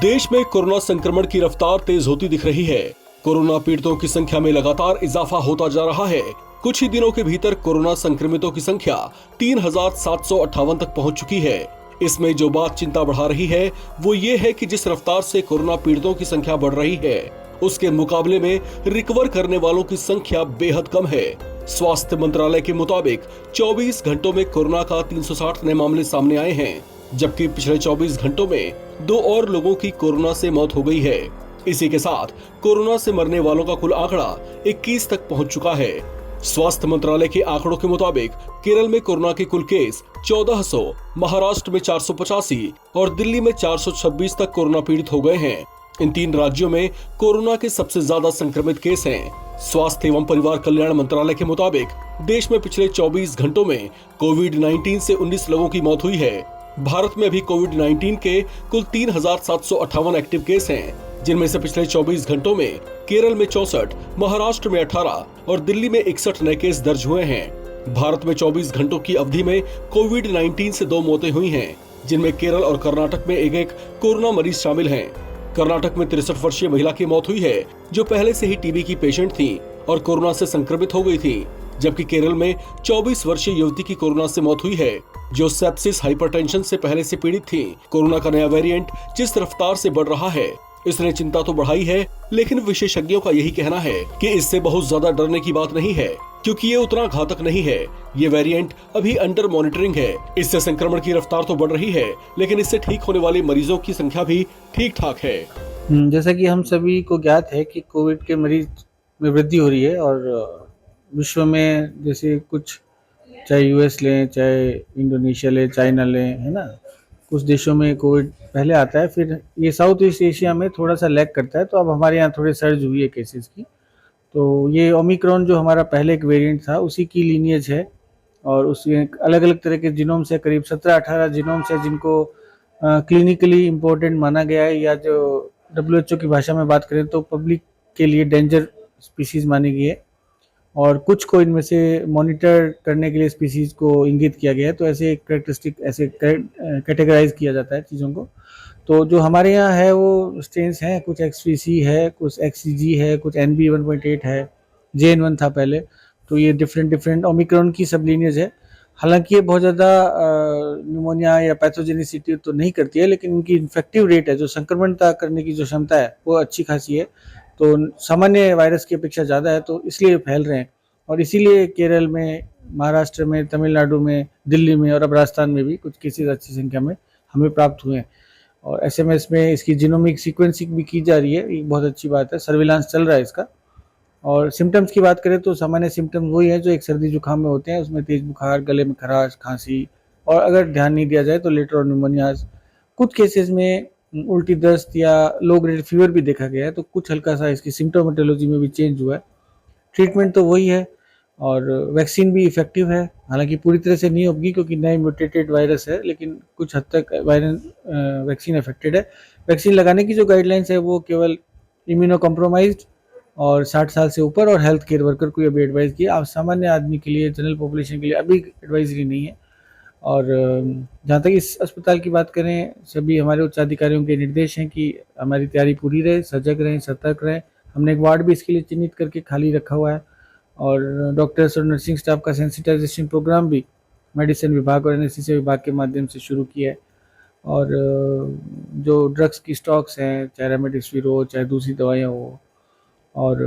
देश में कोरोना संक्रमण की रफ्तार तेज होती दिख रही है। कोरोना पीड़ितों की संख्या में लगातार इजाफा होता जा रहा है। कुछ ही दिनों के भीतर कोरोना संक्रमितों की संख्या 3,758 तक पहुंच चुकी है। इसमें जो बात चिंता बढ़ा रही है वो ये है कि जिस रफ्तार से कोरोना पीड़ितों की संख्या बढ़ रही है उसके मुकाबले में रिकवर करने वालों की संख्या बेहद कम है। स्वास्थ्य मंत्रालय के मुताबिक 24 घंटों में कोरोना का 360 नए मामले सामने आए हैं, जबकि पिछले 24 घंटों में 2 और लोगों की कोरोना से मौत हो गई है। इसी के साथ कोरोना से मरने वालों का कुल आंकड़ा 21 तक पहुंच चुका है। स्वास्थ्य मंत्रालय के आंकड़ों के मुताबिक केरल में कोरोना के कुल केस 1400, महाराष्ट्र में 485 और दिल्ली में 426 तक कोरोना पीड़ित हो गए हैं। इन 3 राज्यों में कोरोना के सबसे ज्यादा संक्रमित केस हैं। स्वास्थ्य एवं परिवार कल्याण मंत्रालय के मुताबिक देश में पिछले 24 घंटों में कोविड-19 से 19 लोगों की मौत हुई है। भारत में अभी कोविड-19 के कुल 3,758 एक्टिव केस हैं, जिनमें से पिछले 24 घंटों में केरल में 64, महाराष्ट्र में 18 और दिल्ली में 61 नए केस दर्ज हुए हैं। भारत में 24 घंटों की अवधि में कोविड-19 से 2 मौतें हुई हैं, जिनमें केरल और कर्नाटक में एक कोरोना मरीज शामिल हैं। कर्नाटक में 63 वर्षीय महिला की मौत हुई है, जो पहले से ही टीबी की पेशेंट थी और कोरोना से संक्रमित हो गई थी, जबकि केरल में 24 वर्षीय युवती की कोरोना से मौत हुई है, जो सेप्सिस हाइपरटेंशन से पहले से पीड़ित थी। कोरोना का नया वेरिएंट जिस रफ्तार से बढ़ रहा है, इसने चिंता तो बढ़ाई है, लेकिन विशेषज्ञों का यही कहना है कि इससे बहुत ज्यादा डरने की बात नहीं है, क्योंकि ये उतना घातक नहीं है। ये वेरिएंट अभी अंडर मॉनिटरिंग है। इससे संक्रमण की रफ्तार तो बढ़ रही है, लेकिन इससे ठीक होने वाले मरीजों की संख्या भी ठीक ठाक है। जैसा कि हम सभी को ज्ञात है कि कोविड के मरीज में वृद्धि हो रही है और विश्व में जैसे कुछ, चाहे यूएस लें, चाहे इंडोनेशिया लें, चाइना लें, है ना, कुछ देशों में कोविड पहले आता है, फिर ये साउथ ईस्ट एशिया में थोड़ा सा लैग करता है। तो अब हमारे यहाँ थोड़े सर्ज हुई है केसेस की। तो ये ओमिक्रॉन जो हमारा पहले एक वेरिएंट था, उसी की लीनियज है और उसके अलग अलग तरह के जीनोम से करीब 17-18 जीनोम्स है, जिनको क्लिनिकली इम्पोर्टेंट माना गया है, या जो WHO की भाषा में बात करें तो पब्लिक के लिए डेंजर स्पीसीज मानी गई है, और कुछ को इनमें से मॉनिटर करने के लिए स्पीसीज को इंगित किया गया है। तो ऐसे कैरेक्टरिस्टिक ऐसे कैटेगराइज किया जाता है चीज़ों को। तो जो हमारे यहाँ है वो स्ट्रेन्स हैं, कुछ XVC है, कुछ XCG है, कुछ NB 1.8 है, JN1 था पहले। तो ये डिफरेंट ओमिक्रॉन की सब लीनियज है। हालांकि ये बहुत ज़्यादा न्यूमोनिया या पैथोजेनिसिटी तो नहीं करती है, लेकिन इनकी इन्फेक्टिव रेट है, जो संक्रमणता करने की जो क्षमता है, वो अच्छी खासी है। तो सामान्य वायरस की अपेक्षा ज़्यादा है, तो इसलिए फैल रहे हैं। और इसीलिए केरल में, महाराष्ट्र में, तमिलनाडु में, दिल्ली में और अब राजस्थान में भी कुछ केसेस अच्छी संख्या में हमें प्राप्त हुए हैं। और SMS में इसकी जीनोमिक सीक्वेंसिंग भी की जा रही है, एक बहुत अच्छी बात है। सर्विलांस चल रहा है इसका। और सिम्टम्स की बात करें तो सामान्य सिम्टम्स वही है जो एक सर्दी जुकाम में होते हैं, उसमें तेज बुखार, गले में खराश, खांसी, और अगर ध्यान नहीं दिया जाए तो लेटर और न्यूमोनियाज। कुछ केसेस में उल्टी, दस्त या लो ग्रेड फीवर भी देखा गया है। तो कुछ हल्का सा इसकी सिम्टोमेटोलॉजी में भी चेंज हुआ है। ट्रीटमेंट तो वही है और वैक्सीन भी इफेक्टिव है, हालांकि पूरी तरह से नहीं होगी क्योंकि नए म्यूटेटेड वायरस है, लेकिन कुछ हद तक वैक्सीन इफेक्टेड है। वैक्सीन लगाने की जो गाइडलाइंस है वो केवल इम्यूनो कॉम्प्रोमाइज्ड और 60 साल से ऊपर और हेल्थ केयर वर्कर को अभी एडवाइस किया। आप सामान्य आदमी के लिए, जनरल पॉपुलेशन के लिए अभी एडवाइजरी नहीं है। और जहाँ तक इस अस्पताल की बात करें, सभी हमारे उच्च अधिकारियों के निर्देश हैं कि हमारी तैयारी पूरी रहे, सजग रहें, सतर्क रहें। हमने एक वार्ड भी इसके लिए चिन्हित करके खाली रखा हुआ है, और डॉक्टर्स और नर्सिंग स्टाफ का सेंसिटाइजेशन प्रोग्राम भी मेडिसिन विभाग और एनेस्थीसिया विभाग के माध्यम से शुरू किया है। और जो ड्रग्स की स्टॉक्स हैं, चाहे रेमडेसिविर हो, चाहे दूसरी दवाइयाँ हो, और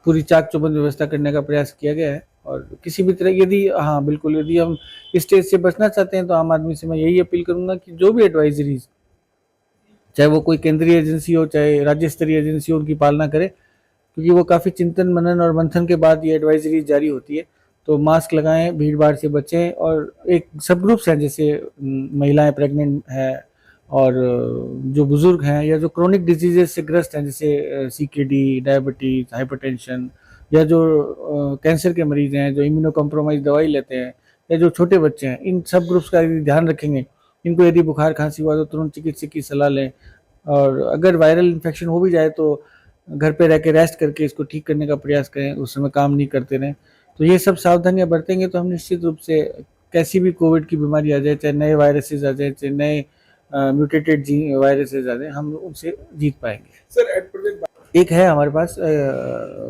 पूरी चाक चौबंद व्यवस्था करने का प्रयास किया गया है। और किसी भी तरह, यदि हाँ बिल्कुल, यदि हम इस स्टेज से बचना चाहते हैं तो आम आदमी से मैं यही अपील करूंगा कि जो भी एडवाइजरीज, चाहे वो कोई केंद्रीय एजेंसी हो, चाहे राज्य स्तरीय एजेंसी हो, उनकी पालना करें, क्योंकि वो काफ़ी चिंतन मनन और मंथन के बाद ये एडवाइजरी जारी होती है। तो मास्क लगाएं, भीड़ भाड़ से बचें, और एक सब ग्रुप्स हैं, जैसे महिलाएं प्रेग्नेंट हैं, और जो बुजुर्ग हैं, या जो क्रोनिक डिजीजेस से ग्रस्त हैं, जैसे CKD, डायबिटीज, हाइपरटेंशन, या जो कैंसर के मरीज हैं, जो इम्यूनो कॉम्प्रोमाइज दवाई लेते हैं, या जो छोटे बच्चे हैं, इन सब ग्रुप्स का यदि ध्यान रखेंगे, इनको यदि बुखार खांसी हुआ तो तुरंत चिकित्सक की सलाह लें। और अगर वायरल इन्फेक्शन हो भी जाए तो घर पे रह के रेस्ट करके इसको ठीक करने का प्रयास करें, उस समय काम नहीं करते रहें। तो ये सब सावधानियां बरतेंगे तो हम निश्चित रूप से, कैसी भी कोविड की बीमारी आ जाए, चाहे नए वायरसेस आ जाए, चाहे नए म्यूटेटेड वायरस है ज़्यादा, हम उनसे जीत पाएंगे। सर एट प्रेजेंट एक है हमारे पास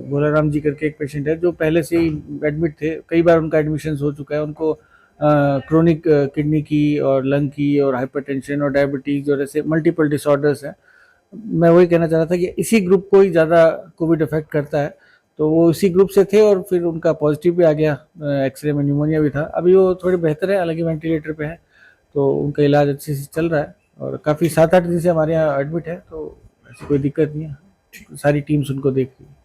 भोलाराम जी करके एक पेशेंट है जो पहले से ही एडमिट थे, कई बार उनका एडमिशन हो चुका है। उनको क्रोनिक किडनी की और लंग की और हाइपरटेंशन और डायबिटीज़ और ऐसे मल्टीपल डिसऑर्डर्स हैं। मैं वही कहना चाह रहा था कि इसी ग्रुप को ही ज़्यादा कोविड अफेक्ट करता है, तो वो इसी ग्रुप से थे और फिर उनका पॉजिटिव भी आ गया, एक्सरे में न्यूमोनिया भी था। अभी वो थोड़े बेहतर है, हालांकि वेंटिलेटर पे है, तो उनका इलाज अच्छे से चल रहा है और काफ़ी 7-8 दिन से हमारे यहाँ एडमिट है, तो ऐसी कोई दिक्कत नहीं है। सारी टीम्स उनको देख रही है।